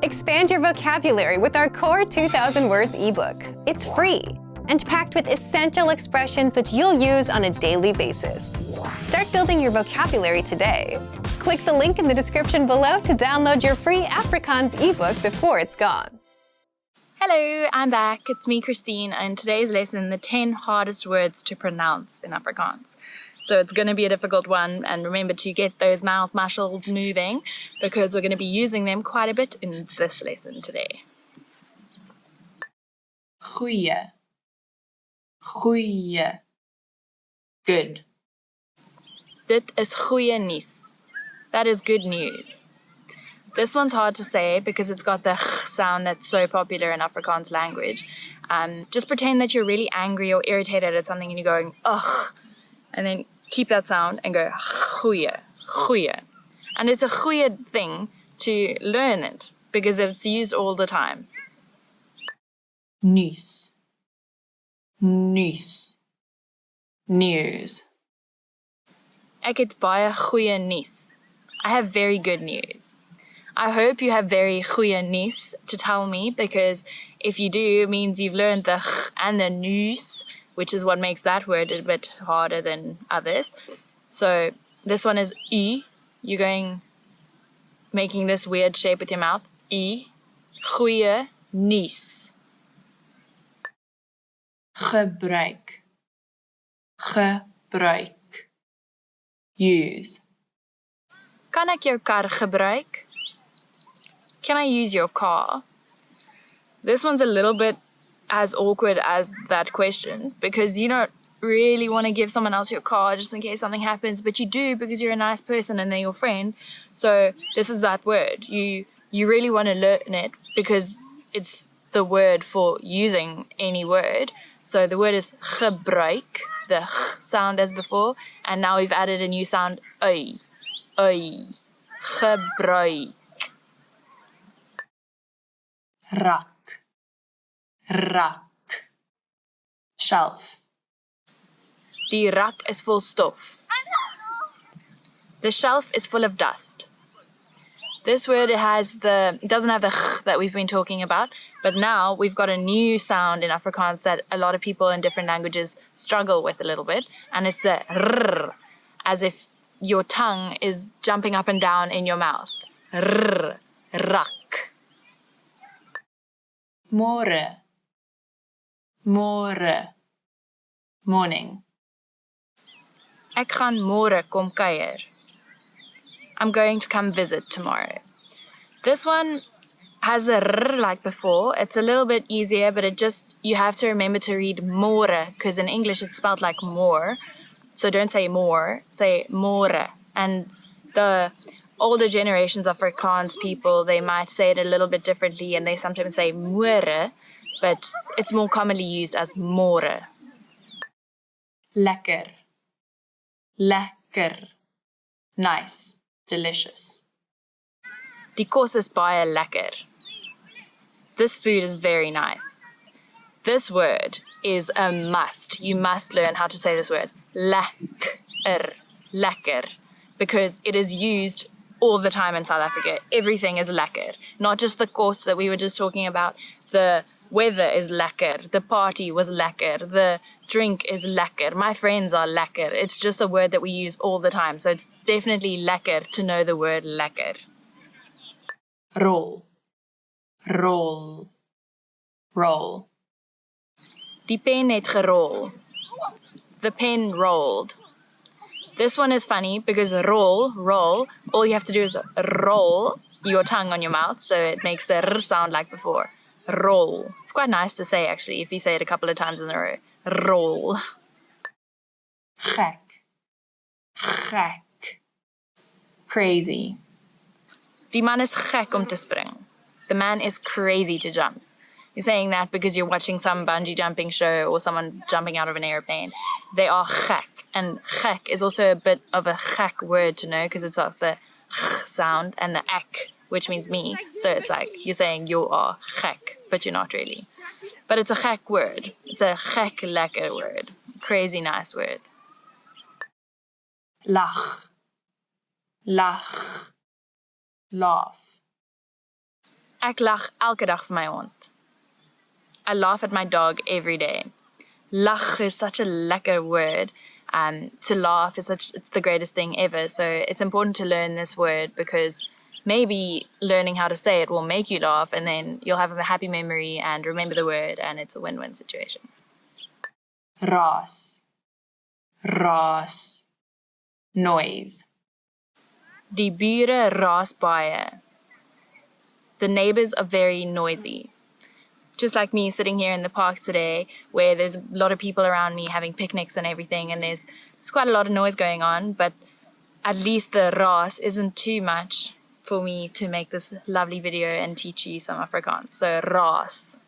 Expand your vocabulary with our Core 2000 Words ebook. It's free and packed with essential expressions that you'll use on a daily basis. Start building your vocabulary today. Click the link in the description below to download your free Afrikaans ebook before it's gone. Hello, I'm back. It's me, Christine, and today's lesson, the 10 hardest words to pronounce in Afrikaans. So it's going to be a difficult one, and remember to get those mouth muscles moving because we're going to be using them quite a bit in this lesson today. Goeie. Goeie. Good. Dit is goeie nuus. That is good news. This one's hard to say because it's got the ch sound that's so popular in Afrikaans language. Just pretend that you're really angry or irritated at something and you're going, ugh, and then keep that sound and go, goeie, goeie. And it's a goeie thing to learn it because it's used all the time. Nuus. Nuus. News. Ek het baie goeie nuus. I have very good news. I hope you have very goeie nuus to tell me because if you do, it means you've learned the ch and the nuus, which is what makes that word a bit harder than others. So this one is u. You're making this weird shape with your mouth. U. Goeie nuus. Gebruik. Gebruik. Use. Kan ek jou kar gebruik? Can I use your car? This one's a little bit as awkward as that question because you don't really want to give someone else your car just in case something happens, but you do because you're a nice person and they're your friend. So this is that word. You really want to learn it because it's the word for using any word. So the word is gebruik, the ch sound as before, and now we've added a new sound, ui. Ui. Gebruik. Rak. Rak. Shelf. Die rak is vol stof. The shelf is full of dust. This word it doesn't have the ch that we've been talking about, but now we've got a new sound in Afrikaans that a lot of people in different languages struggle with a little bit, and it's the rrr, as if your tongue is jumping up and down in your mouth. Rrr, rak. Môre. Môre. Morning. Ek gaan môre kom kuier. I'm going to come visit tomorrow. This one has a r like before. It's a little bit easier, but you have to remember to read môre because in English it's spelled like more. So don't say more, say môre. And the older generations of Afrikaans people, they might say it a little bit differently and they sometimes say môre, but it's more commonly used as môre. Lekker. Lekker. Nice. Delicious. Die kos is baie lekker. This food is very nice. This word is a must. You must learn how to say this word. Lekker. Lekker. Because it is used all the time in South Africa. Everything is lekker. Not just the kos that we were just talking about. The weather is lekker. The party was lekker. The drink is lekker. My friends are lekker. It's just a word that we use all the time. So it's definitely lekker to know the word lekker. Rol. Rol. Roll. Die pen het gerol. The pen rolled. This one is funny because roll, all you have to do is roll your tongue on your mouth so it makes the r sound like before. Roll. It's quite nice to say actually if you say it a couple of times in a row. Roll. Gek. Gek. Crazy. Die man is gek om te spring. The man is crazy to jump. You're saying that because you're watching some bungee jumping show or someone jumping out of an airplane. They are gek. And gek is also a bit of a gek word to know because it's of the ch sound and the ek, which means me. So it's like you're saying you are gek, but you're not really. But it's a gek word. It's a gek lekker word. Crazy nice word. Lach. Lach. Laugh. Ek lag elke dag vir my hond. I laugh at my dog every day. Lag is such a lekker word. To laugh is it's the greatest thing ever. So it's important to learn this word because maybe learning how to say it will make you laugh and then you'll have a happy memory and remember the word and it's a win-win situation. Raas. Raas. Noise. Die bure raas baie. The neighbors are very noisy. Just like me sitting here in the park today where there's a lot of people around me having picnics and everything and there's quite a lot of noise going on, but at least the raas isn't too much for me to make this lovely video and teach you some Afrikaans. So raas.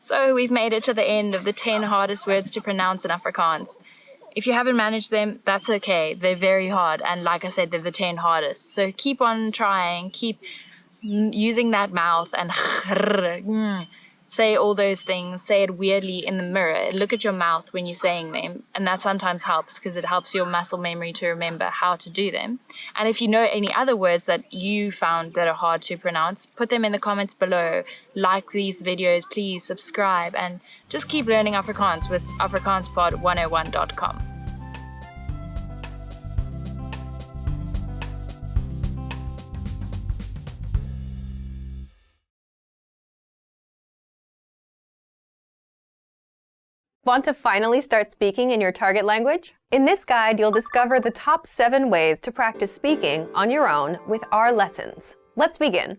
So we've made it to the end of the 10 hardest words to pronounce in Afrikaans. If you haven't managed them, that's okay. They're very hard and like I said, they're the 10 hardest. So keep on trying, keep using that mouth and say all those things, say it weirdly in the mirror. Look at your mouth when you're saying them, and that sometimes helps because it helps your muscle memory to remember how to do them. And if you know any other words that you found that are hard to pronounce, put them in the comments below. Like these videos, please subscribe, and just keep learning Afrikaans with afrikaanspod101.com. Want to finally start speaking in your target language? In this guide, you'll discover the top 7 ways to practice speaking on your own with our lessons. Let's begin.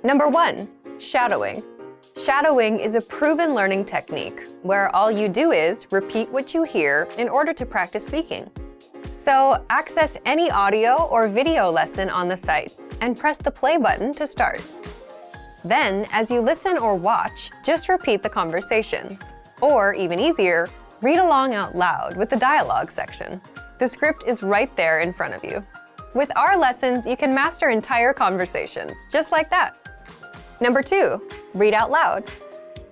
Number 1, shadowing. Shadowing is a proven learning technique where all you do is repeat what you hear in order to practice speaking. So access any audio or video lesson on the site and press the play button to start. Then, as you listen or watch, just repeat the conversations. Or, even easier, read along out loud with the dialogue section. The script is right there in front of you. With our lessons, you can master entire conversations, just like that. Number 2, read out loud.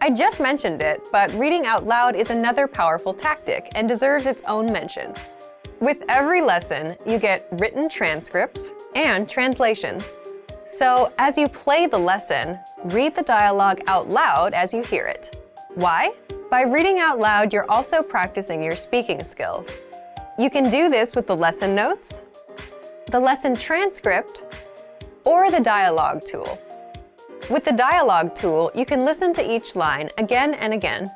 I just mentioned it, but reading out loud is another powerful tactic and deserves its own mention. With every lesson, you get written transcripts and translations. So, as you play the lesson, read the dialogue out loud as you hear it. Why? By reading out loud, you're also practicing your speaking skills. You can do this with the lesson notes, the lesson transcript, or the dialogue tool. With the dialogue tool, you can listen to each line again and again,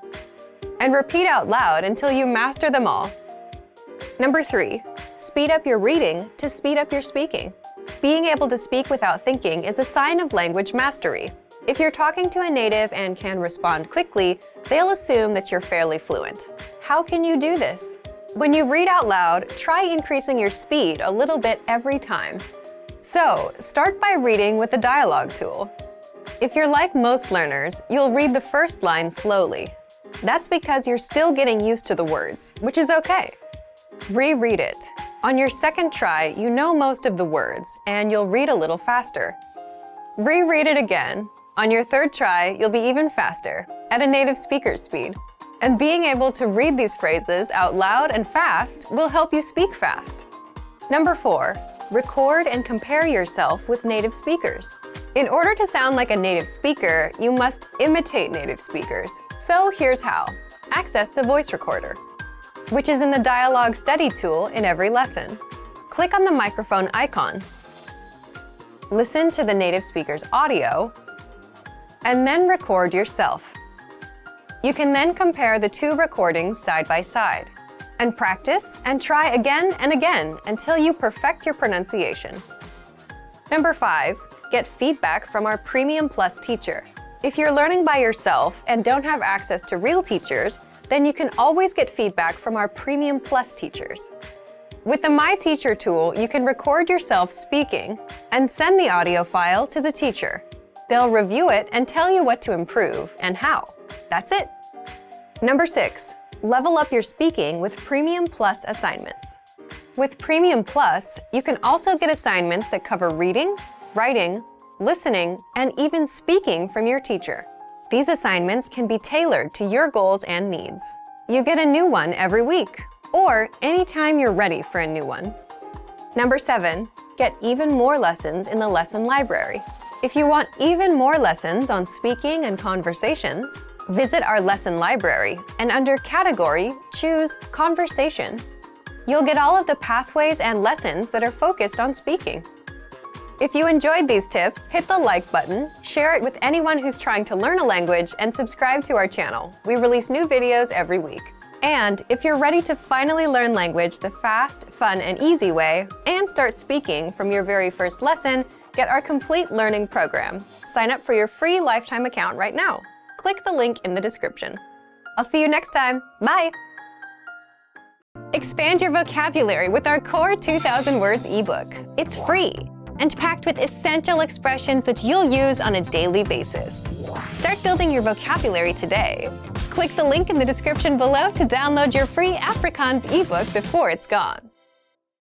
and repeat out loud until you master them all. Number 3, speed up your reading to speed up your speaking. Being able to speak without thinking is a sign of language mastery. If you're talking to a native and can respond quickly, they'll assume that you're fairly fluent. How can you do this? When you read out loud, try increasing your speed a little bit every time. So, start by reading with the dialogue tool. If you're like most learners, you'll read the first line slowly. That's because you're still getting used to the words, which is okay. Reread it. On your second try, you know most of the words, and you'll read a little faster. Reread it again. On your third try, you'll be even faster, at a native speaker's speed. And being able to read these phrases out loud and fast will help you speak fast. Number 4, record and compare yourself with native speakers. In order to sound like a native speaker, you must imitate native speakers. So here's how. Access the voice recorder, which is in the dialogue study tool in every lesson. Click on the microphone icon. Listen to the native speaker's audio, and then record yourself. You can then compare the 2 recordings side by side, and practice and try again and again until you perfect your pronunciation. Number 5, get feedback from our Premium Plus teacher. If you're learning by yourself and don't have access to real teachers, then you can always get feedback from our Premium Plus teachers. With the My Teacher tool, you can record yourself speaking and send the audio file to the teacher. They'll review it and tell you what to improve and how. That's it. Number 6, level up your speaking with Premium Plus assignments. With Premium Plus, you can also get assignments that cover reading, writing, listening, and even speaking from your teacher. These assignments can be tailored to your goals and needs. You get a new one every week, or anytime you're ready for a new one. Number 7, get even more lessons in the lesson library. If you want even more lessons on speaking and conversations, visit our lesson library and under Category, choose Conversation. You'll get all of the pathways and lessons that are focused on speaking. If you enjoyed these tips, hit the like button, share it with anyone who's trying to learn a language, and subscribe to our channel. We release new videos every week. And if you're ready to finally learn language the fast, fun, and easy way, and start speaking from your very first lesson, get our complete learning program. Sign up for your free lifetime account right now. Click the link in the description. I'll see you next time. Bye! Expand your vocabulary with our Core 2000 Words ebook. It's free and packed with essential expressions that you'll use on a daily basis. Start building your vocabulary today. Click the link in the description below to download your free Afrikaans ebook before it's gone.